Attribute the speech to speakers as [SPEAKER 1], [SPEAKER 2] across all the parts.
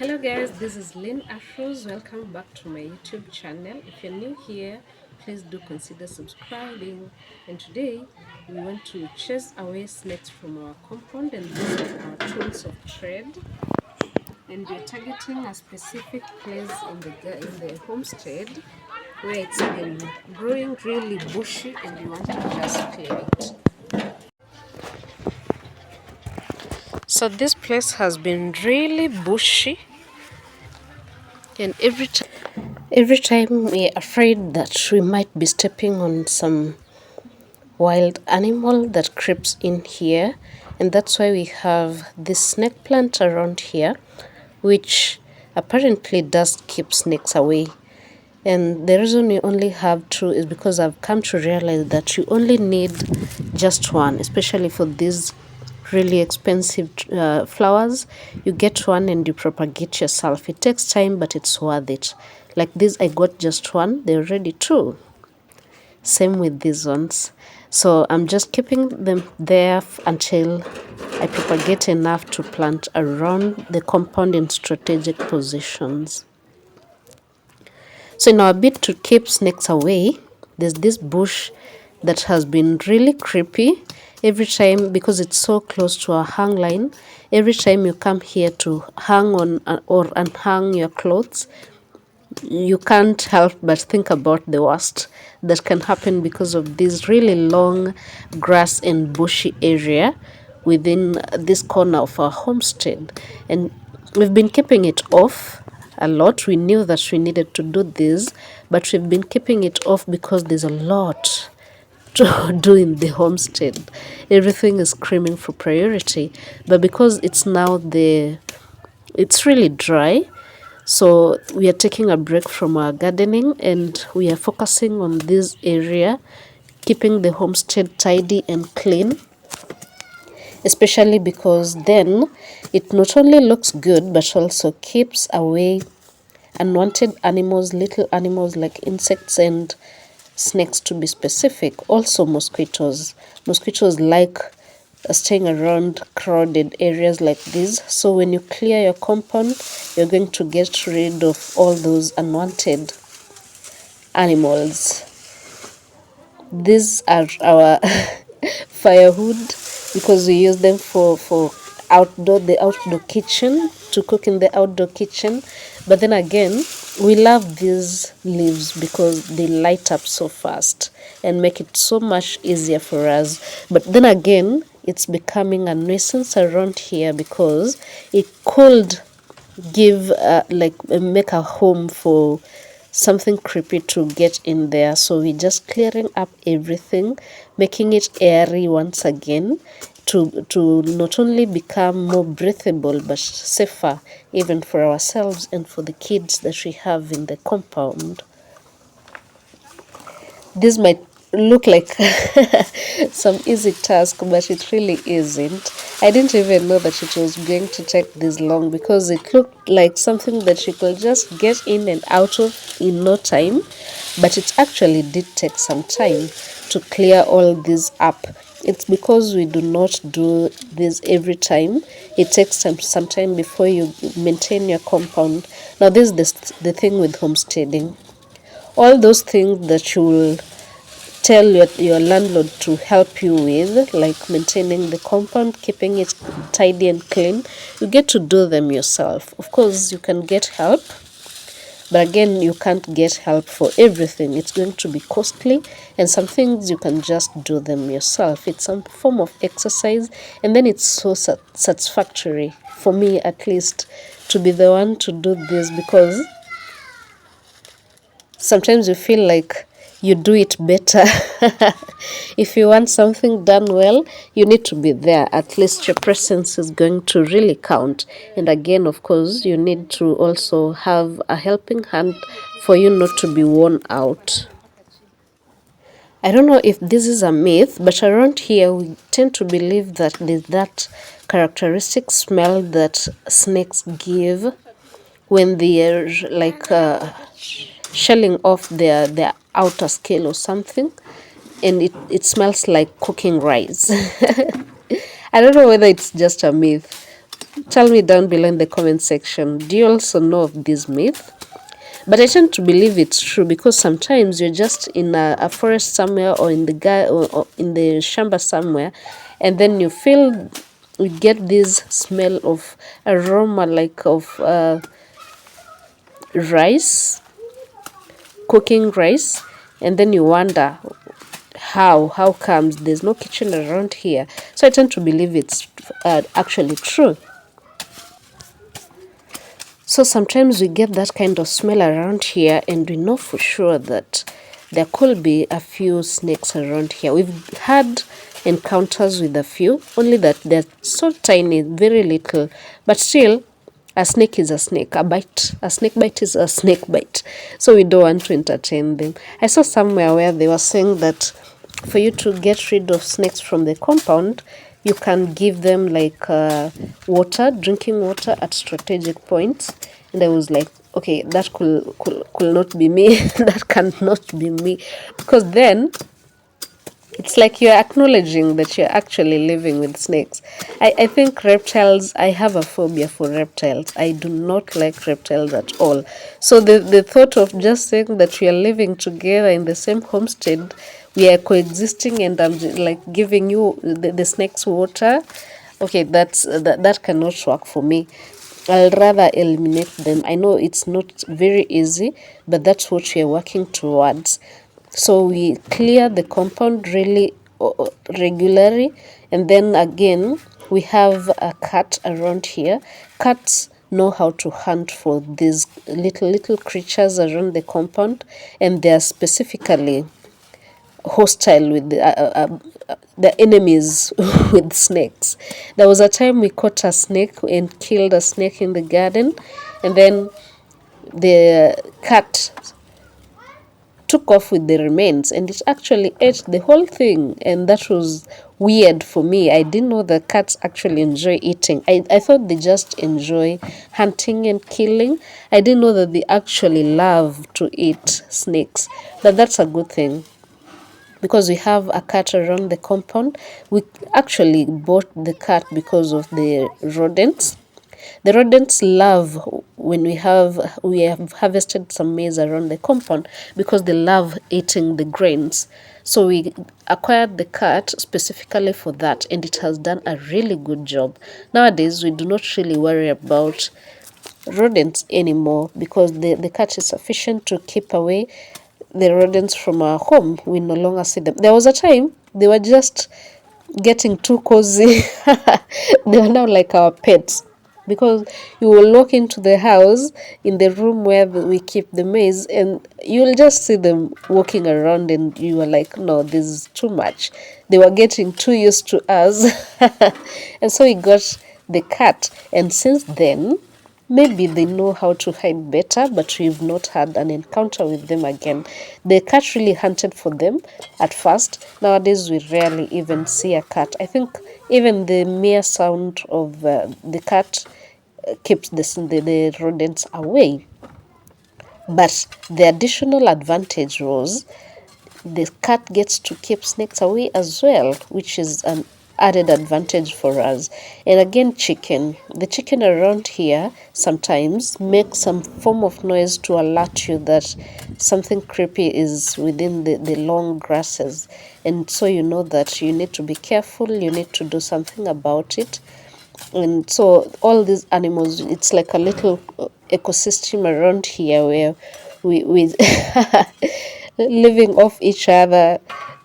[SPEAKER 1] Hello guys, this is Lynn Afros. Welcome back to my YouTube channel. If you're new here, please do consider subscribing. And today we want to chase away snakes from our compound, and these are our tools of trade. And we're targeting a specific place in the homestead where it's been growing really bushy, and we want to just clear it. So this place has been really bushy, and every time we're afraid that we might be stepping on some wild animal that creeps in here, and that's why we have this snake plant around here, which apparently does keep snakes away. And the reason we only have two is because I've come to realize that you only need just one, especially for these really expensive flowers. You get one and you propagate yourself. It takes time, but it's worth it. Like this, I got just one. They're already two. Same with these ones. So I'm just keeping them there until I propagate enough to plant around the compound in strategic positions. So in our bid to keep snakes away, there's this bush that has been really creepy. Every time, because it's so close to our hang line, every time you come here to hang on or unhang your clothes, you can't help but think about the worst that can happen because of this really long grass and bushy area within this corner of our homestead. And we've been keeping it off a lot. We knew that we needed to do this, but we've been keeping it off because there's a lot to do in the homestead. Everything is screaming for priority, but because it's now it's really dry, so we are taking a break from our gardening and we are focusing on this area, keeping the homestead tidy and clean, especially because then it not only looks good but also keeps away unwanted animals, little animals like insects and snakes to be specific. Also mosquitoes. Mosquitoes like staying around crowded areas like this. So when you clear your compound, you're going to get rid of all those unwanted animals. These are our firewood because we use them for the outdoor kitchen, to cook in the outdoor kitchen. But then again, we love these leaves because they light up so fast and make it so much easier for us. But then again, it's becoming a nuisance around here because it could give make a home for something creepy to get in there. So we're just clearing up everything, making it airy once again, to not only become more breathable but safer even for ourselves and for the kids that we have in the compound. This might look like some easy task, but it really isn't. I didn't even know that it was going to take this long because it looked like something that you could just get in and out of in no time, but it actually did take some time to clear all this up. It's because we do not do this every time. It takes some time before you maintain your compound. Now this is the thing with homesteading. All those things that you will tell your landlord to help you with, like maintaining the compound, keeping it tidy and clean, you get to do them yourself. Of course, you can get help, but again, you can't get help for everything. It's going to be costly, and some things you can just do them yourself. It's some form of exercise, and then it's so satisfactory, for me at least, to be the one to do this, because sometimes you feel like you do it better. If you want something done well, you need to be there. At least your presence is going to really count. And again, of course, you need to also have a helping hand for you not to be worn out. I don't know if this is a myth, but around here we tend to believe that there's that characteristic smell that snakes give when they're like shelling off their outer scale or something, and it smells like cooking rice. I don't know whether it's just a myth, Tell me down below in the comment section, do you also know of this myth? But I tend to believe it's true, because sometimes you're just in a forest somewhere, or in the or in the shamba somewhere, and then you get this smell of aroma, like of rice, cooking rice, and then you wonder how comes there's no kitchen around here. So I tend to believe it's actually true. So sometimes we get that kind of smell around here, and we know for sure that there could be a few snakes around here. We've had encounters with a few, only that they're so tiny, very little, but still, a snake is a snake. A snake bite is a snake bite. So we don't want to entertain them. I saw somewhere where they were saying that for you to get rid of snakes from the compound, you can give them like water, drinking water at strategic points. And I was like, okay, that could not be me. That cannot be me. Because then it's like you're acknowledging that you're actually living with snakes. I think reptiles, I have a phobia for reptiles. I do not like reptiles at all. So the thought of just saying that we are living together in the same homestead, we are coexisting, and I'm like giving you the snakes water, okay, that cannot work for me. I'll rather eliminate them. I know it's not very easy, but that's what we're working towards. So we clear the compound really regularly, and then again we have a cat around here. Cats know how to hunt for these little creatures around the compound, and they are specifically hostile with the enemies with snakes. There was a time we caught a snake and killed a snake in the garden, and then the cat took off with the remains, and it actually ate the whole thing, and that was weird for me. I didn't know that cats actually enjoy eating. I thought they just enjoy hunting and killing. I didn't know that they actually love to eat snakes, but that's a good thing, because we have a cat around the compound. We actually bought the cat because of the rodents. The rodents love when we have harvested some maize around the compound, because they love eating the grains. So we acquired the cat specifically for that, and it has done a really good job. Nowadays, we do not really worry about rodents anymore, because the cat is sufficient to keep away the rodents from our home. We no longer see them. There was a time they were just getting too cozy. They are now like our pets, because you will walk into the house, in the room where we keep the maize, and you will just see them walking around, and you are like, no, this is too much. They were getting too used to us. And so we got the cat, and since then, maybe they know how to hide better, but we've not had an encounter with them again. The cat really hunted for them at first. Nowadays, we rarely even see a cat. I think even the mere sound of the cat keeps the rodents away. But the additional advantage was the cat gets to keep snakes away as well, which is an added advantage for us. And again, the chicken around here sometimes makes some form of noise to alert you that something creepy is within the long grasses, and so you know that you need to be careful, you need to do something about it. And so all these animals, it's like a little ecosystem around here, where we living off each other,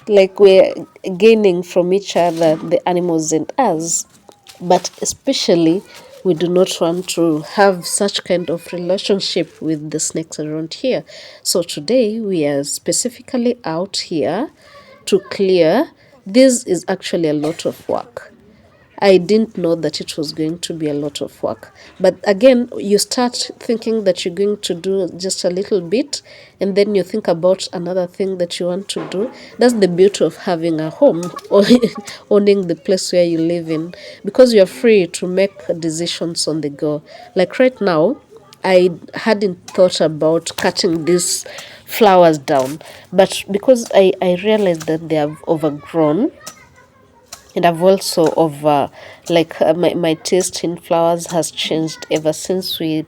[SPEAKER 1] like we're gaining from each other, the animals and us. But especially, we do not want to have such kind of relationship with the snakes around here. So today we are specifically out here to clear. This is actually a lot of work. I didn't know that it was going to be a lot of work. But again, you start thinking that you're going to do just a little bit, and then you think about another thing that you want to do. That's the beauty of having a home, or owning the place where you live in, because you're free to make decisions on the go. Like right now, I hadn't thought about cutting these flowers down, but because I realized that they have overgrown, And I've also my taste in flowers has changed ever since we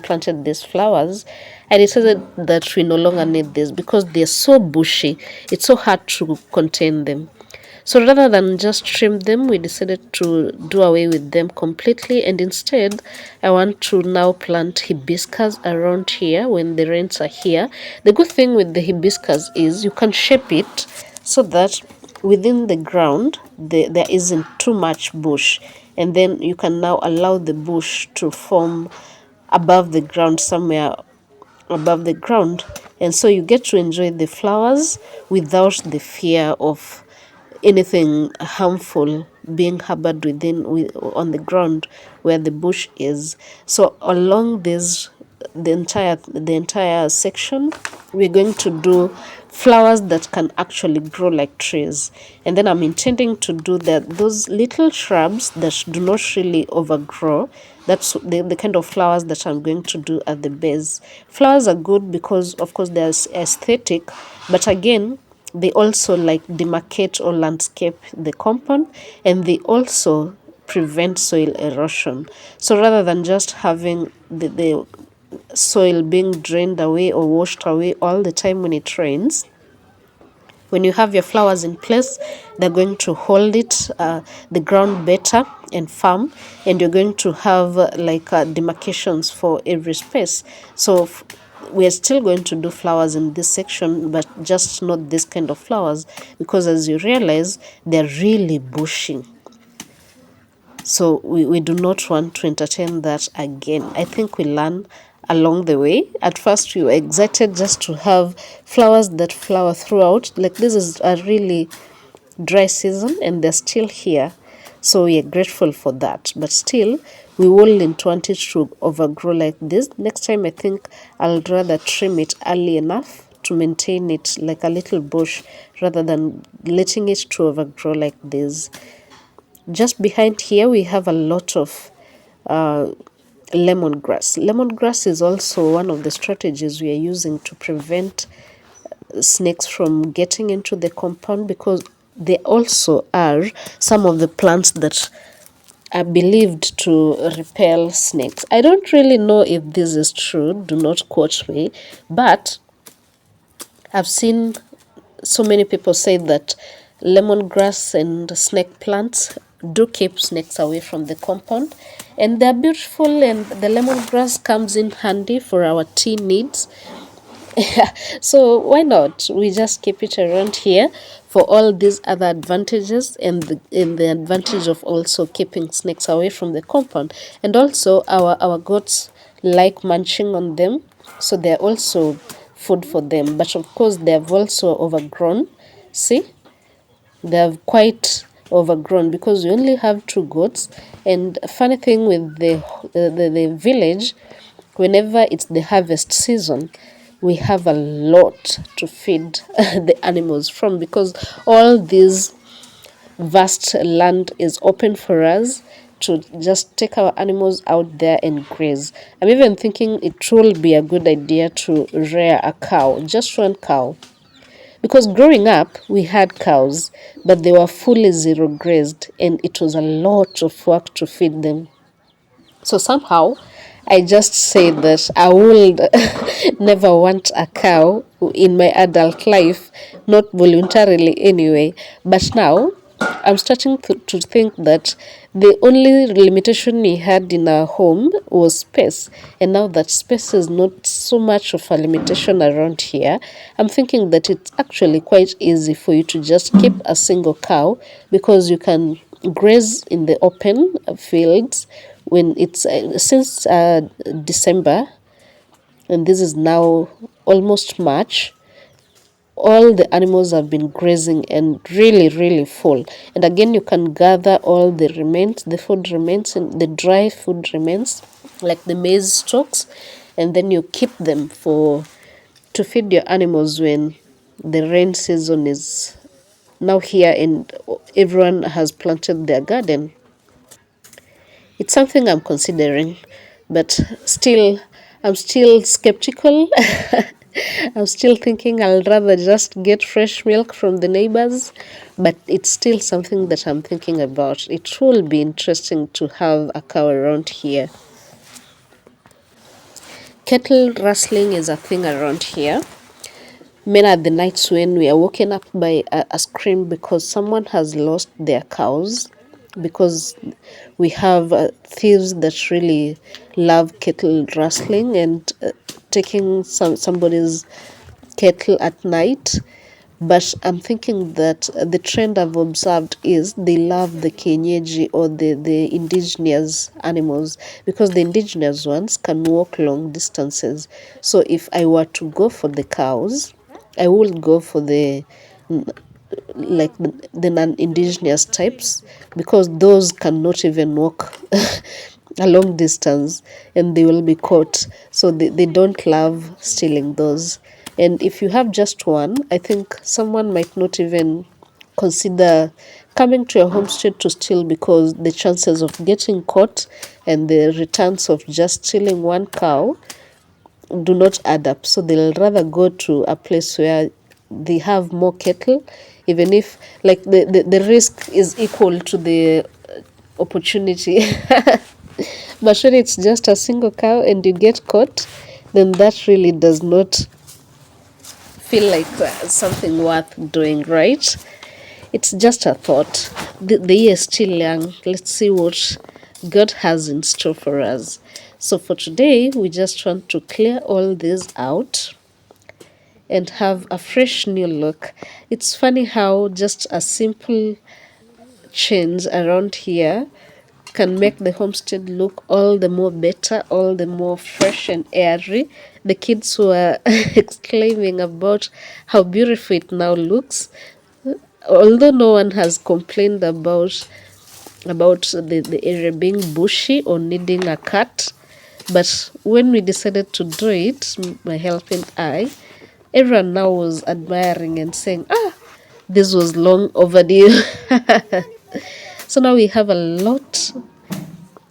[SPEAKER 1] planted these flowers. I decided that we no longer need this because they're so bushy. It's so hard to contain them. So rather than just trim them, we decided to do away with them completely, and instead I want to now plant hibiscus around here when the rains are here. The good thing with the hibiscus is you can shape it so that within the ground there isn't too much bush, and then you can now allow the bush to form above the ground, somewhere above the ground, and so you get to enjoy the flowers without the fear of anything harmful being harbored on the ground where the bush is. So along this the entire section, we're going to do flowers that can actually grow like trees, and then I'm intending to do those little shrubs that do not really overgrow. That's the kind of flowers that I'm going to do at the base. Flowers are good because of course they're aesthetic, but again they also like demarcate or landscape the compound, and they also prevent soil erosion. So rather than just having the soil being drained away or washed away all the time when it rains, when you have your flowers in place, they're going to hold the ground better and firm, and you're going to have demarcations for every space. So we're still going to do flowers in this section, but just not this kind of flowers, because as you realize, they're really bushy. So we do not want to entertain that again. I think we learn along the way. At first we were excited just to have flowers that flower throughout. Like this is a really dry season and they're still here. So we are grateful for that. But still, we wouldn't want it to overgrow like this. Next time I think I'll rather trim it early enough to maintain it like a little bush rather than letting it to overgrow like this. Just behind here, we have a lot of lemongrass. Lemongrass is also one of the strategies we are using to prevent snakes from getting into the compound, because they also are some of the plants that are believed to repel snakes. I don't really know if this is true, do not quote me, but I've seen so many people say that lemongrass and snake plants do keep snakes away from the compound, and they're beautiful, and the lemongrass comes in handy for our tea needs. So why not we just keep it around here for all these other advantages, and the advantage of also keeping snakes away from the compound. And also our goats like munching on them, so they're also food for them. But of course they have also overgrown. See, they have quite overgrown because we only have 2 goats. And a funny thing with the village, whenever it's the harvest season, we have a lot to feed the animals from, because all this vast land is open for us to just take our animals out there and graze. I'm even thinking it will be a good idea to rear a cow, just one cow. Because growing up, we had cows, but they were fully zero grazed, and it was a lot of work to feed them. So somehow, I just say that I would never want a cow in my adult life, not voluntarily anyway. But now, I'm starting to think that the only limitation we had in our home was space. And now that space is not so much of a limitation around here, I'm thinking that it's actually quite easy for you to just keep a single cow, because you can graze in the open fields when it's since December, and this is now almost March. All the animals have been grazing and really full. And again, you can gather all the remains, the food remains, and the dry food remains, like the maize stalks, and then you keep them to feed your animals when the rain season is now here and everyone has planted their garden. It's something I'm considering, but still, I'm still skeptical I'm still thinking I'll rather just get fresh milk from the neighbors, but it's still something that I'm thinking about. It will be interesting to have a cow around here. Kettle rustling is a thing around here. Many are the nights when we are woken up by a scream because someone has lost their cows, because we have thieves that really love kettle rustling and taking somebody's kettle at night. But I'm thinking that the trend I've observed is they love the kienyeji, or the indigenous animals, because the indigenous ones can walk long distances. So if I were to go for the cows, I will go for the the non-indigenous types, because those cannot even walk a long distance and they will be caught. So they don't love stealing those. And if you have just one, I think someone might not even consider coming to your homestead to steal, because the chances of getting caught and the returns of just stealing one cow do not add up. So they'll rather go to a place where they have more cattle, even if like the risk is equal to the opportunity. But when it's just a single cow and you get caught, then that really does not feel like something worth doing, right? It's just a thought. The year is still young. Let's see what God has in store for us. So for today, we just want to clear all this out and have a fresh new look. It's funny how just a simple change around here can make the homestead look all the more better, all the more fresh and airy. The kids were exclaiming about how beautiful it now looks, although no one has complained about the area being bushy or needing a cut. But when we decided to do it, my helping eye, everyone now was admiring and saying, this was long overdue. So now we have a lot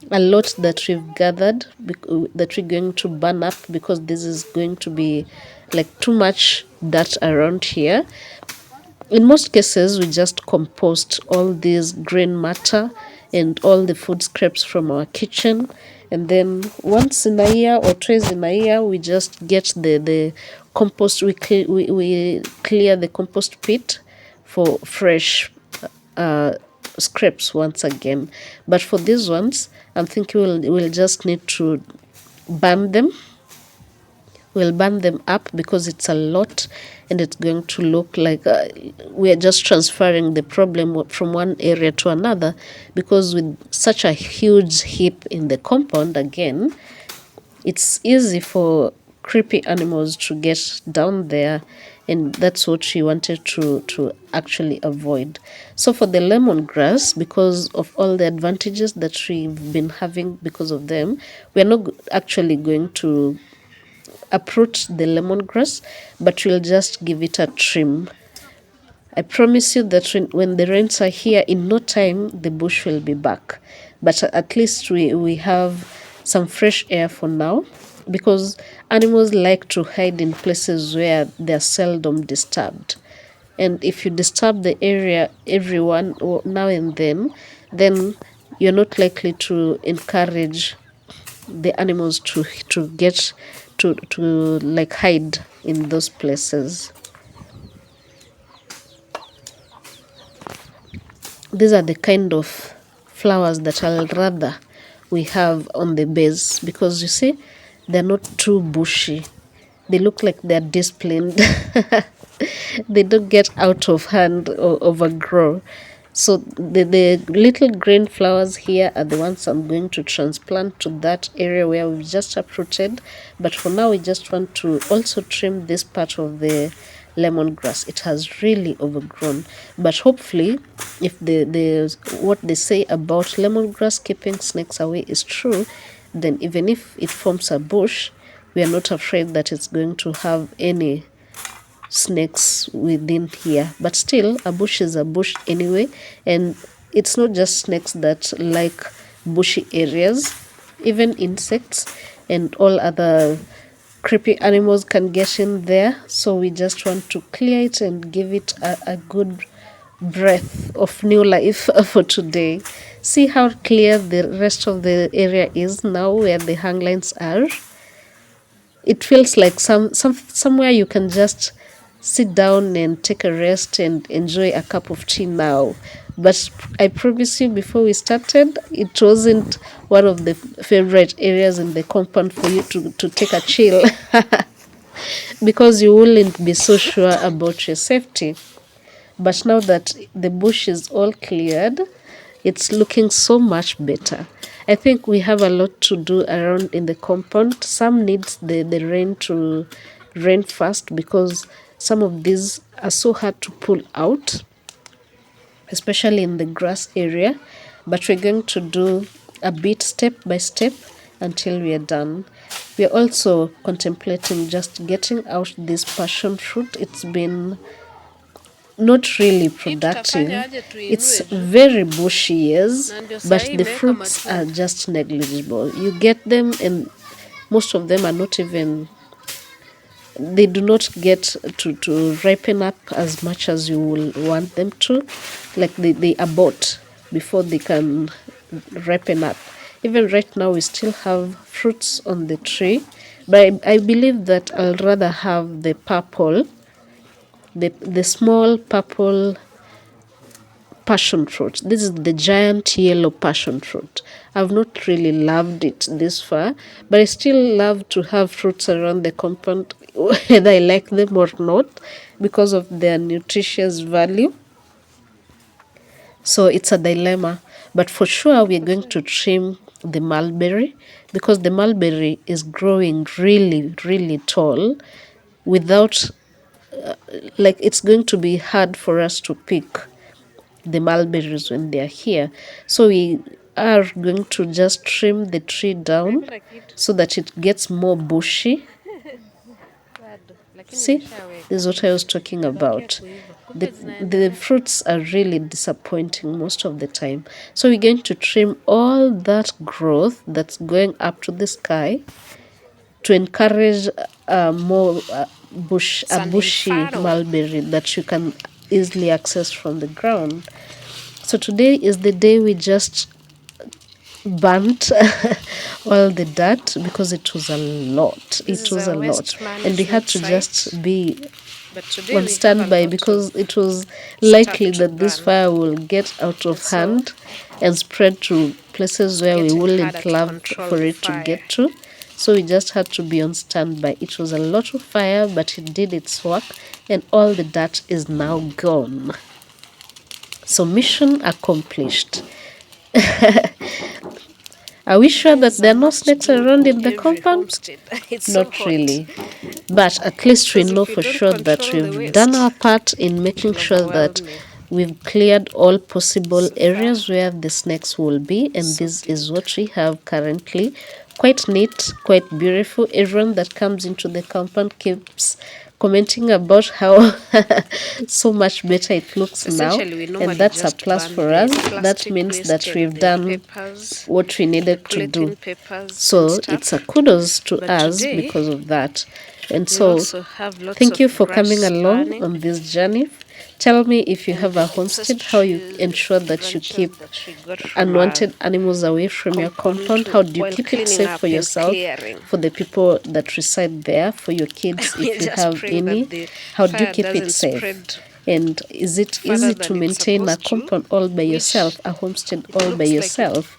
[SPEAKER 1] that we've gathered, that we're going to burn up, because this is going to be like too much dirt around here. In most cases, we just compost all this green matter and all the food scraps from our kitchen, and then once in a year or twice in a year, we just get the compost. We clear the compost pit for fresh scraps once again. But for these ones, I'm thinking we'll just need to burn them. We'll burn them up because it's a lot, and it's going to look like we are just transferring the problem from one area to another, because with such a huge heap in the compound, again, it's easy for creepy animals to get down there, and that's what we wanted to actually avoid. So for the lemongrass, because of all the advantages that we've been having because of them, we're not actually going to uproot the lemongrass, but we'll just give it a trim. I promise you that when the rains are here, in no time the bush will be back. But at least we have some fresh air for now, because animals like to hide in places where they're seldom disturbed. And if you disturb the area everyone or now and then you're not likely to encourage the animals to get to like hide in those places. These are the kind of flowers that I'll rather we have on the base, because you see, they're not too bushy. They look like they're disciplined. They don't get out of hand or overgrow. So the little green flowers here are the ones I'm going to transplant to that area where we've just uprooted. But for now, we just want to also trim this part of the lemongrass. It has really overgrown. But hopefully, if the what they say about lemongrass keeping snakes away is true, then even if it forms a bush, we are not afraid that it's going to have any snakes within here. But still, a bush is a bush anyway, and it's not just snakes that like bushy areas. Even insects and all other creepy animals can get in there, so we just want to clear it and give it a good breath of new life for today. See how clear the rest of the area is now where the hang lines are. It feels like somewhere you can just sit down and take a rest and enjoy a cup of tea now. But I promise you, before we started, it wasn't one of the favorite areas in the compound for you to take a chill because you wouldn't be so sure about your safety. But now that the bush is all cleared, it's looking so much better. I think we have a lot to do around in the compound. Some needs the rain to rain fast because some of these are so hard to pull out, especially in the grass area. But we're going to do a bit step by step until we are done. We are also contemplating just getting out this passion fruit. It's been not really productive. It's very bushy, yes, but the fruits are just negligible. You get them and most of them are not even, they do not get to ripen up as much as you will want them to. Like they abort before they can ripen up. Even right now we still have fruits on the tree, but I believe that I'll rather have the purple, the small purple passion fruit. This is the giant yellow passion fruit. I've not really loved it this far, but I still love to have fruits around the compound, whether I like them or not, because of their nutritious value. So it's a dilemma, but for sure we're going to trim the mulberry because the mulberry is growing really, really tall without, like, it's going to be hard for us to pick the mulberries when they are here. So we are going to just trim the tree down so that it gets more bushy. See, this is what I was talking about. The fruits are really disappointing most of the time. So we're going to trim all that growth that's going up to the sky to encourage more bushy mulberry that you can easily access from the ground. So today is the day we just burnt all the dirt because it was a lot. It was a lot. And we had to just be on standby because it was likely that this fire will get out of hand and spread to places where we wouldn't love for it to get to. So we just had to be on standby. It was a lot of fire, but it did its work and all the dirt is now gone. So mission accomplished. Are we sure that there are no snakes around in the compound? Not really. But at least we know for sure that we've done our part in making sure that we've cleared all possible areas where the snakes will be. And this is what we have currently. Quite neat, quite beautiful. Everyone that comes into the compound keeps commenting about how so much better it looks now, and that's a plus for us. That means that we've done what we needed to do. So it's a kudos to us because of that. And so thank you for coming along on this journey. Tell me if you have a homestead, how you ensure that you keep unwanted animals away from your compound. How do you keep it safe for yourself, for the people that reside there, for your kids if you have any? How do you keep it safe? And is it easy to maintain a compound all by yourself, a homestead all by yourself?